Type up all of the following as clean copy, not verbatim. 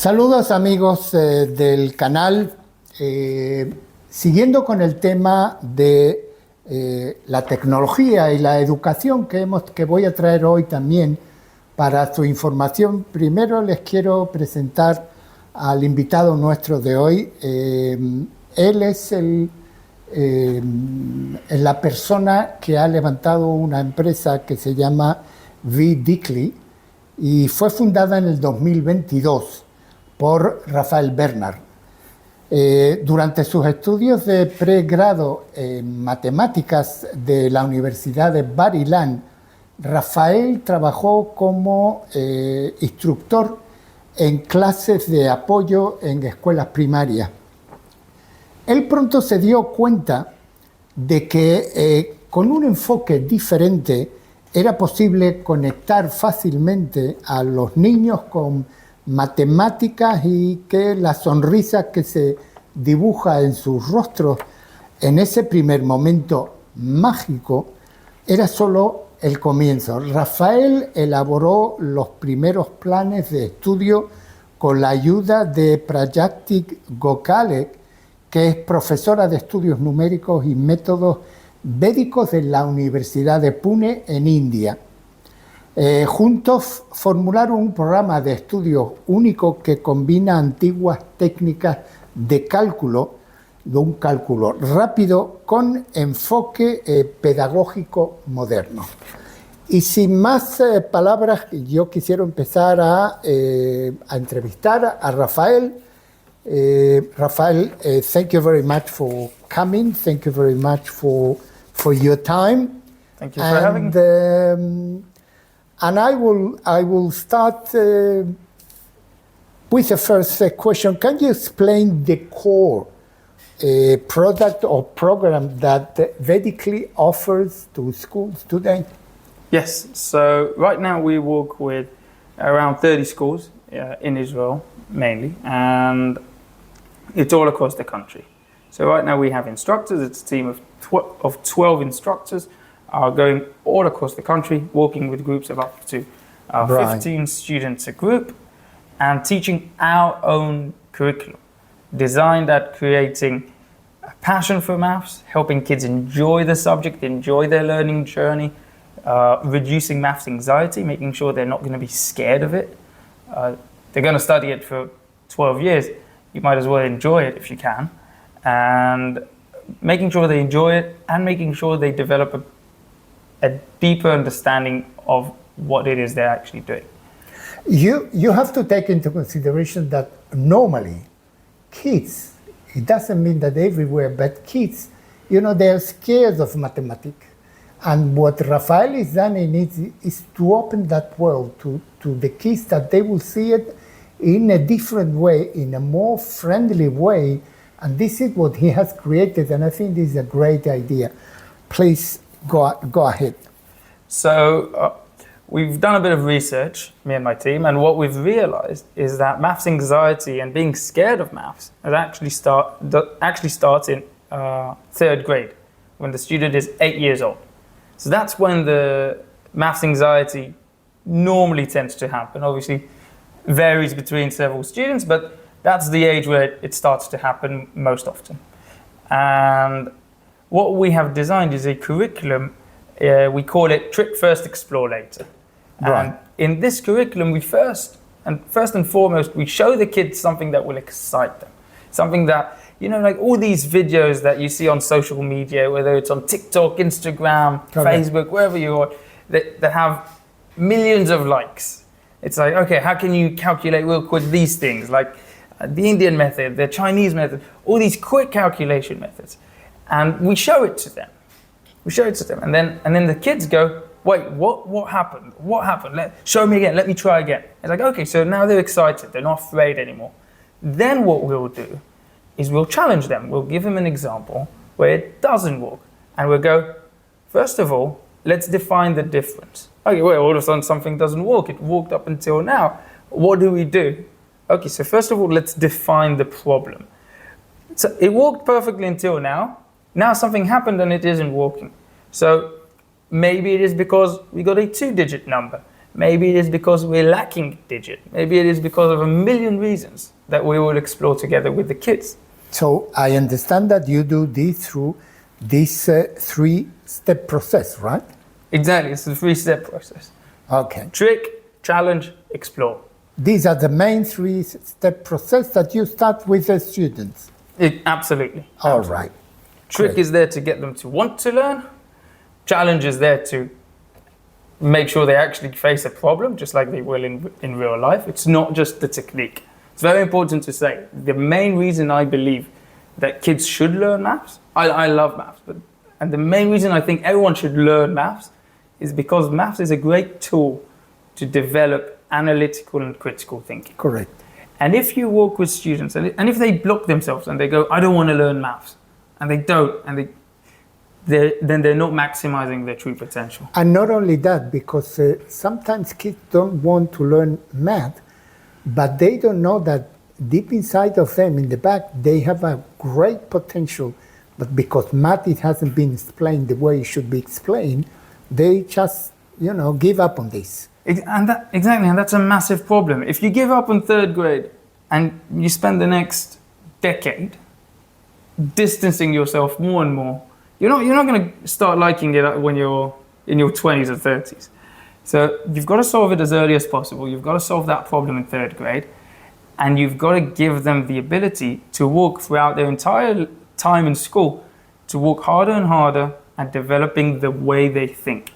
Saludos amigos del canal. Siguiendo con el tema de la tecnología y la educación que voy a traer hoy también para su información, primero les quiero presentar al invitado nuestro de hoy. Él es la persona que ha levantado una empresa que se llama V-Dickley y fue fundada en el 2022 por Rafael Bernard. Durante sus estudios de pregrado en matemáticas de la Universidad de Bar-Ilan, Rafael trabajó como instructor en clases de apoyo en escuelas primarias. Él pronto se dio cuenta de que con un enfoque diferente era posible conectar fácilmente a los niños con matemáticas y que la sonrisa que se dibuja en sus rostros en ese primer momento mágico era solo el comienzo. Rafael elaboró los primeros planes de estudio con la ayuda de Prajakti Gokhale, que es profesora de estudios numéricos y métodos védicos de la Universidad de Pune en India. Juntos formularon un programa de estudios único que combina antiguas técnicas de un cálculo rápido con enfoque pedagógico moderno. Y sin más palabras, yo quisiera empezar a entrevistar a Rafael. Rafael, thank you very much for coming. Thank you very much for your time. Thank you for having me. And I will start with the first question. Can you explain the core product or program that V-Dickley offers to schools today? Yes, so right now we work with around 30 schools in Israel mainly, and it's all across the country. So right now we have instructors. It's a team of 12 instructors going all across the country, working with groups of up to 15 students a group, and teaching our own curriculum, designed at creating a passion for maths, helping kids enjoy the subject, enjoy their learning journey, reducing maths anxiety, making sure they're not going to be scared of it. They're going to study it for 12 years. You might as well enjoy it if you can. And making sure they enjoy it and making sure they develop a deeper understanding of what it is they're actually doing. You have to take into consideration that normally kids, it doesn't mean that everywhere, but kids, they're scared of mathematics. And what Rafael is done is to open that world to the kids, that they will see it in a different way, in a more friendly way. And this is what he has created, and I think this is a great idea. Please go ahead. So we've done a bit of research, me and my team, and what we've realized is that maths anxiety and being scared of maths actually starts in third grade, when the student is 8 years old. So that's when the maths anxiety normally tends to happen. Obviously, varies between several students, but that's the age where it starts to happen most often. And what we have designed is a curriculum, we call it Trick First, Explore Later. Right. And in this curriculum, we first and foremost, we show the kids something that will excite them. Something that, like all these videos that you see on social media, whether it's on TikTok, Instagram, Facebook, wherever you are, that have millions of likes. It's like, okay, how can you calculate real quick these things? Like the Indian method, the Chinese method, all these quick calculation methods. And we show it to them. And then the kids go, wait, what happened? What happened? Show me again, let me try again. It's like, okay, so now they're excited, they're not afraid anymore. Then what we'll do is we'll challenge them. We'll give them an example where it doesn't work. And we'll go, first of all, let's define the difference. Okay, well, all of a sudden something doesn't work. It worked up until now. What do we do? Okay, so first of all, let's define the problem. So it worked perfectly until now. Now something happened and it isn't working. So maybe it is because we got a 2-digit number. Maybe it is because we're lacking a digit. Maybe it is because of a million reasons that we will explore together with the kids. So I understand that you do this through this three-step process, right? Exactly, it's a 3-step process. Okay. Trick, challenge, explore. These are the main three-step process that you start with the students. Absolutely. All right. Trick Great. is there to get them to want to learn. Challenge is there to make sure they actually face a problem, just like they will in real life. It's not just the technique. It's very important to say, the main reason I believe that kids should learn maths, I love maths, and the main reason I think everyone should learn maths is because maths is a great tool to develop analytical and critical thinking. Correct. And if you work with students, and if they block themselves and they go, I don't want to learn maths, and they don't, and then they're not maximizing their true potential. And not only that, because sometimes kids don't want to learn math, but they don't know that deep inside of them, in the back, they have a great potential, but because math it hasn't been explained the way it should be explained, they just, give up on this. Exactly, and that's a massive problem. If you give up on 3rd grade and you spend the next decade distancing yourself more and more, you're not going to start liking it when you're in your 20s or 30s. So you've got to solve it as early as possible. You've got to solve that problem in 3rd grade, and you've got to give them the ability to work throughout their entire time in school, to work harder and harder at developing the way they think.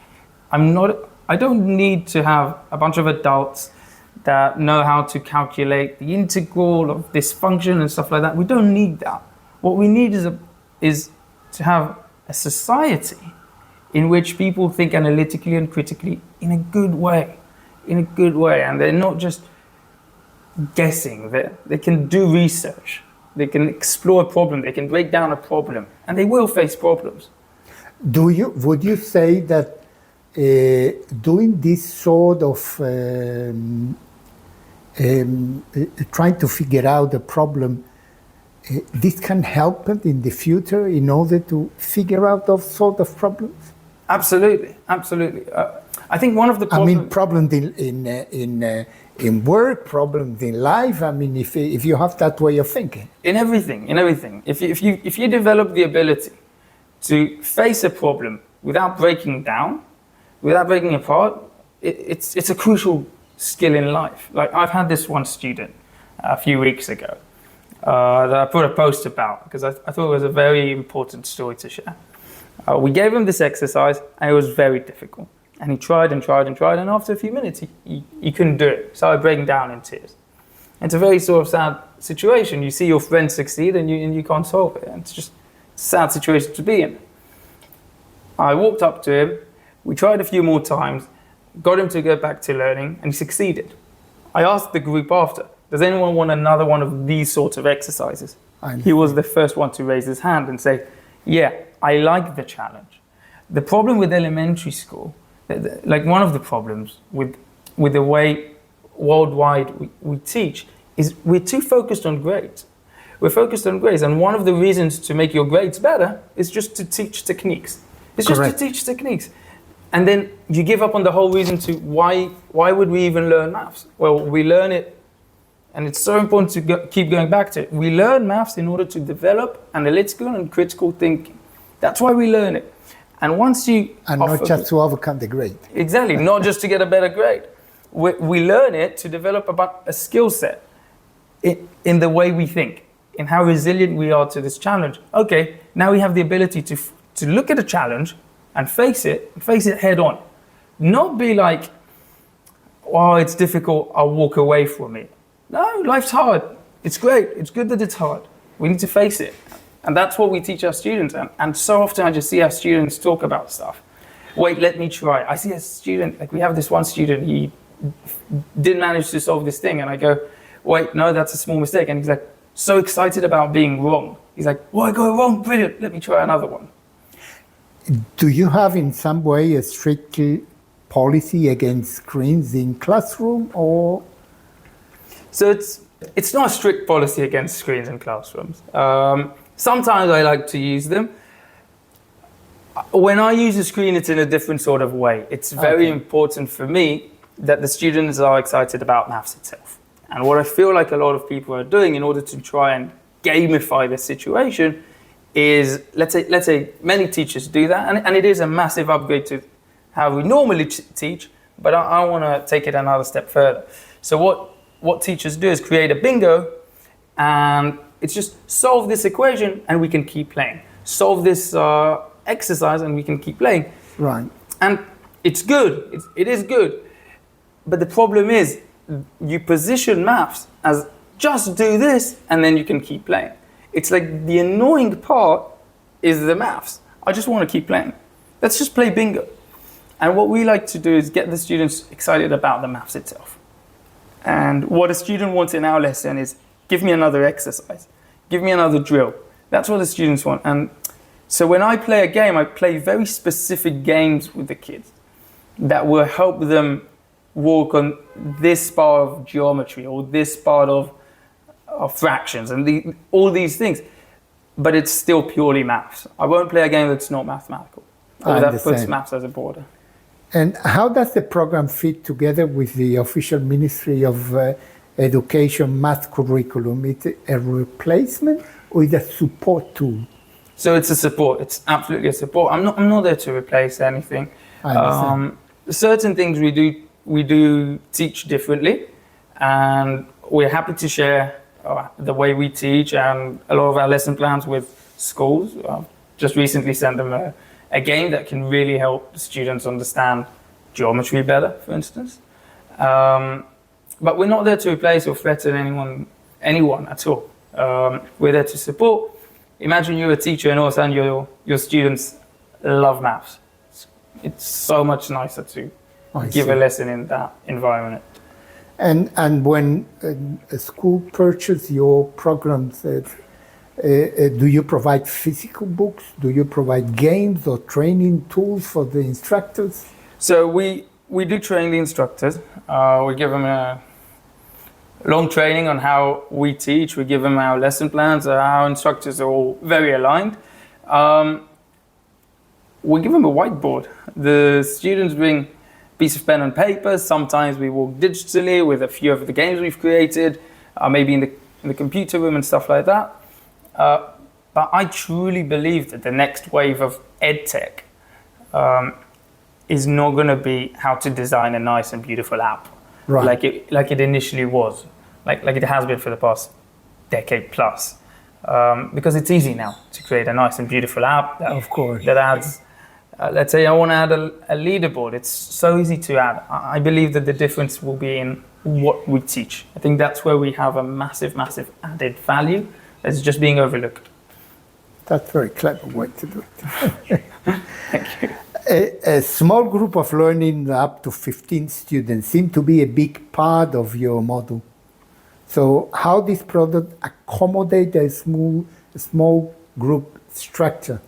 I don't need to have a bunch of adults that know how to calculate the integral of this function and stuff like that. We don't need that. What we need is to have a society in which people think analytically and critically in a good way, and they're not just guessing. They can do research, they can explore a problem, they can break down a problem, and they will face problems. Would you say that doing this sort of trying to figure out the problem, this can help them in the future in order to figure out those sort of problems? Absolutely. I think one of the problems... problems in work, problems in life. If you have that way of thinking. In everything. If you develop the ability to face a problem without breaking down, without breaking apart, it's a crucial skill in life. Like, I've had this one student a few weeks ago that I put a post about because I thought it was a very important story to share. We gave him this exercise and it was very difficult. And he tried, and after a few minutes he couldn't do it. Started breaking down in tears. It's a very sort of sad situation. You see your friend succeed and you can't solve it. And it's just a sad situation to be in. I walked up to him, we tried a few more times, got him to go back to learning, and he succeeded. I asked the group after, does anyone want another one of these sorts of exercises? He was the first one to raise his hand and say, yeah, I like the challenge. The problem with elementary school, like one of the problems with the way worldwide we teach, is we're too focused on grades. We're focused on grades, and one of the reasons to make your grades better is just to teach techniques. It's just to teach techniques. And then you give up on the whole reason to why would we even learn maths? Well, we learn it, and it's so important to keep going back to it. We learn maths in order to develop analytical and critical thinking. That's why we learn it. And once you... And not just to overcome the grade. Exactly, not just to get a better grade. We learn it to develop a skill set in the way we think, in how resilient we are to this challenge. Okay, now we have the ability to look at a challenge and face it head on. Not be like, oh, it's difficult, I'll walk away from it. No, life's hard. It's great. It's good that it's hard. We need to face it. And that's what we teach our students. And so often I just see our students talk about stuff. Wait, let me try. I see a student, like we have this one student, he didn't manage to solve this thing. And I go, wait, no, that's a small mistake. And he's like, so excited about being wrong. He's like, oh, I got it wrong, brilliant, let me try another one. Do you have in some way a strict policy against screens in classroom, or? So it's not a strict policy against screens in classrooms. Sometimes I like to use them. When I use a screen, it's in a different sort of way. It's very important for me that the students are excited about maths itself. And what I feel like a lot of people are doing in order to try and gamify the situation is, let's say many teachers do that, and it is a massive upgrade to how we normally teach, but I want to take it another step further. So what teachers do is create a bingo, and it's just solve this equation and we can keep playing. Solve this exercise and we can keep playing. Right. And it's good, it is good. But the problem is, you position maths as just do this and then you can keep playing. It's like the annoying part is the maths. I just want to keep playing. Let's just play bingo. And what we like to do is get the students excited about the maths itself. And what a student wants in our lesson is, give me another exercise, give me another drill. That's what the students want. And so when I play a game, I play very specific games with the kids that will help them walk on this part of geometry or this part of fractions and all these things. But it's still purely maths. I won't play a game that's not mathematical, or that puts maths as a border. And how does the program fit together with the official Ministry of Education math curriculum? Is it a replacement or is it a support tool? So it's a support. It's absolutely a support. I'm not there to replace anything. I understand. Certain things we do teach differently, and we're happy to share the way we teach and a lot of our lesson plans with schools. Just recently sent them a game that can really help the students understand geometry better, for instance. But we're not there to replace or threaten anyone at all. We're there to support. Imagine you're a teacher and all of a sudden your students love maths. It's so much nicer to give a lesson in that environment. And when a school purchases your programs, do you provide physical books? Do you provide games or training tools for the instructors? So we do train the instructors. We give them a long training on how we teach. We give them our lesson plans. Our instructors are all very aligned. We give them a whiteboard. The students bring a piece of pen and paper. Sometimes we walk digitally with a few of the games we've created, maybe in the computer room and stuff like that. But I truly believe that the next wave of EdTech is not going to be how to design a nice and beautiful app, right, like it initially was, like it has been for the past decade plus. Because it's easy now to create a nice and beautiful app that adds, let's say I want to add a leaderboard. It's so easy to add. I believe that the difference will be in what we teach. I think that's where we have a massive, massive added value that's just being overlooked. That's a very clever way to do it. Thank you. A small group of learning, up to 15 students, seem to be a big part of your model. So how this product accommodate a small group structure?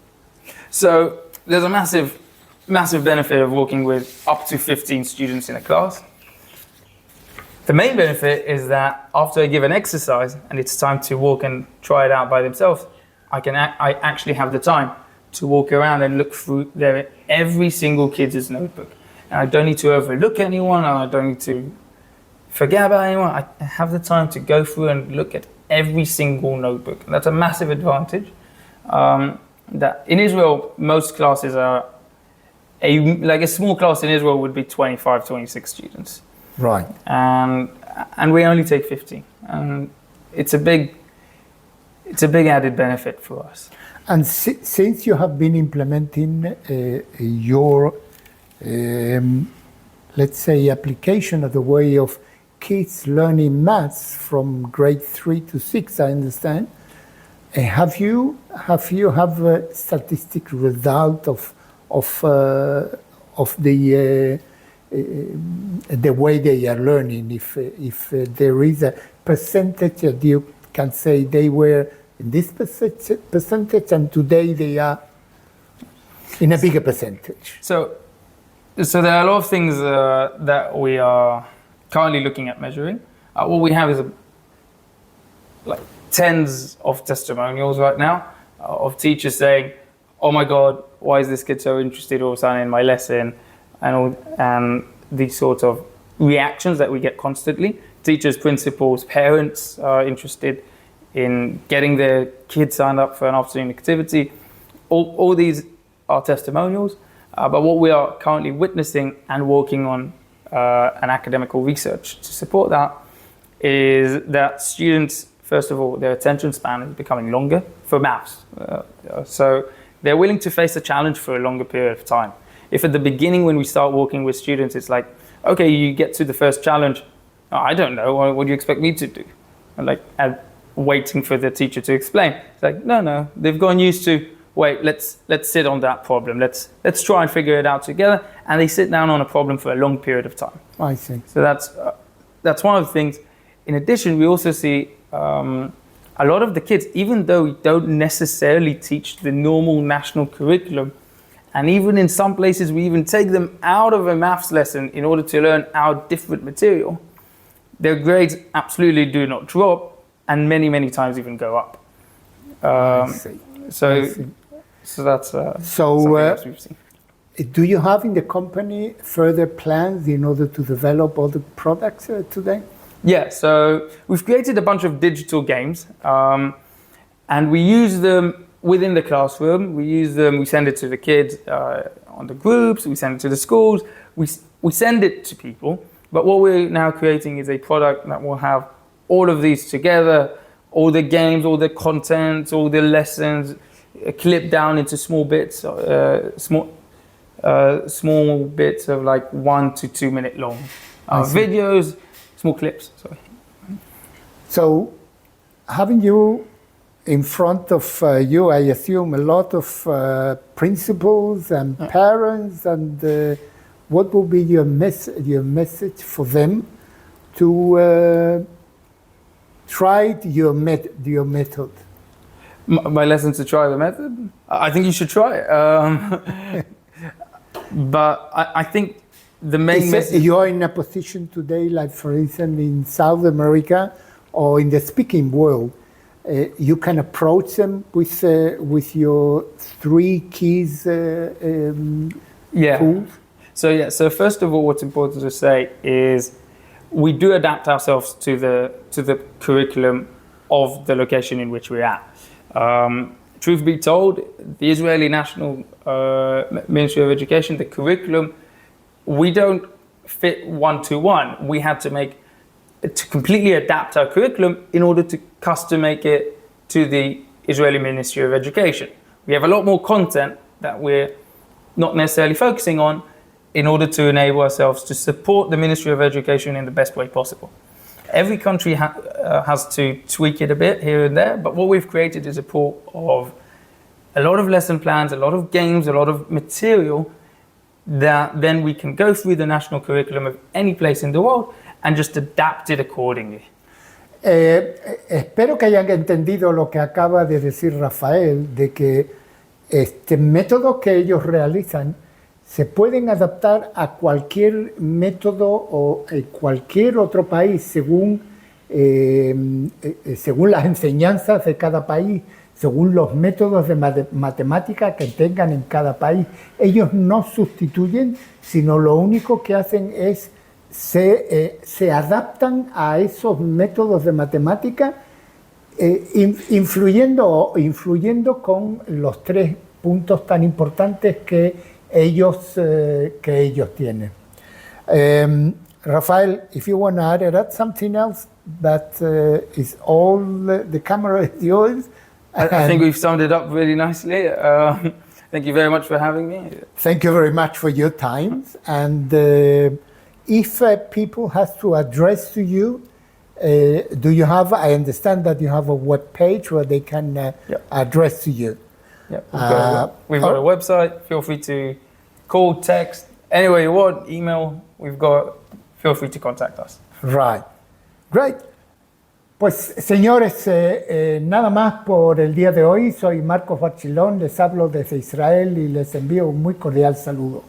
So there's a massive, massive benefit of working with up to 15 students in a class. The main benefit is that after I give an exercise and it's time to walk and try it out by themselves, I actually have the time to walk around and look through every single kid's notebook. And I don't need to overlook anyone, and I don't need to forget about anyone. I have the time to go through and look at every single notebook. And that's a massive advantage. That in Israel, most classes are, like a small class in Israel would be 25, 26 students. Right. And we only take 15. And it's a big added benefit for us. And since you have been implementing your, let's say, application of the way of kids learning maths from grade 3 to 6, I understand, have you have a statistic result of the way they are learning? If there is a percentage that you can say they were in this percentage and today they are in a bigger percentage. So there are a lot of things that we are currently looking at measuring. What we have is like tens of testimonials right now of teachers saying, "Oh my God, why is this kid so interested all of a sudden in my lesson?" and these sort of reactions that we get constantly. Teachers, principals, parents are interested in getting their kids signed up for an afternoon activity. All these are testimonials, but what we are currently witnessing and working on an academic research to support that is that students, first of all, their attention span is becoming longer for maths. So they're willing to face a challenge for a longer period of time. If at the beginning when we start working with students, it's like, okay, you get to the first challenge, oh, I don't know, what do you expect me to do? And waiting for the teacher to explain. It's like, no, they've gotten used to, wait, let's sit on that problem. Let's try and figure it out together. And they sit down on a problem for a long period of time. I see. So that's one of the things. In addition, we also see a lot of the kids, even though we don't necessarily teach the normal national curriculum, and even in some places we even take them out of a maths lesson in order to learn our different material, their grades absolutely do not drop, and many times even go up. I see. So that's something else we've seen. Do you have in the company further plans in order to develop other products today? Yeah, so we've created a bunch of digital games, and we use them within the classroom. We send it to the kids on the groups, we send it to the schools, we send it to people. But what we're now creating is a product that will have all of these together, all the games, all the content, all the lessons, clipped down into small bits, small bits of like 1 to 2 minute long videos, small clips. Sorry. So, having you in front of you, I assume a lot of principals and parents, and what will be your message for them to try your method? My lesson to try the method? I think you should try it. But I think the main message... You're in a position today, like for instance in South America or in the speaking world, you can approach them with your 3 keys tools? So first of all, what's important to say is we do adapt ourselves to the curriculum of the location in which we're at. Truth be told, the Israeli National Ministry of Education, the curriculum, we don't fit 1-to-1. We had to completely adapt our curriculum in order to custom make it to the Israeli Ministry of Education. We have a lot more content that we're not necessarily focusing on in order to enable ourselves to support the Ministry of Education in the best way possible. Every country has to tweak it a bit here and there, but what we've created is a pool of a lot of lesson plans, a lot of games, a lot of material that then we can go through the national curriculum of any place in the world and just adapt it accordingly. Espero que hayan entendido lo que acaba de decir Rafael, de que métodos que ellos realizan se pueden adaptar a cualquier método o cualquier otro país según las enseñanzas de cada país, según los métodos de matemática que tengan en cada país. Ellos no sustituyen, sino lo único que hacen es se adaptan a esos métodos de matemática influyendo con los 3 puntos tan importantes que ellos tienen. Rafael, if you want to add something else, that is all the camera is yours. I think we've summed it up really nicely. Thank you very much for having me. Thank you very much for your time. And if people have to address to you, do you have, I understand that you have a web page where they can address to you. Yeah, we've got a website. Feel free to call, text, any way you want, email. Feel free to contact us. Right. Great. Pues señores, nada más por el día de hoy. Soy Marcos Barchilón, les hablo desde Israel y les envío un muy cordial saludo.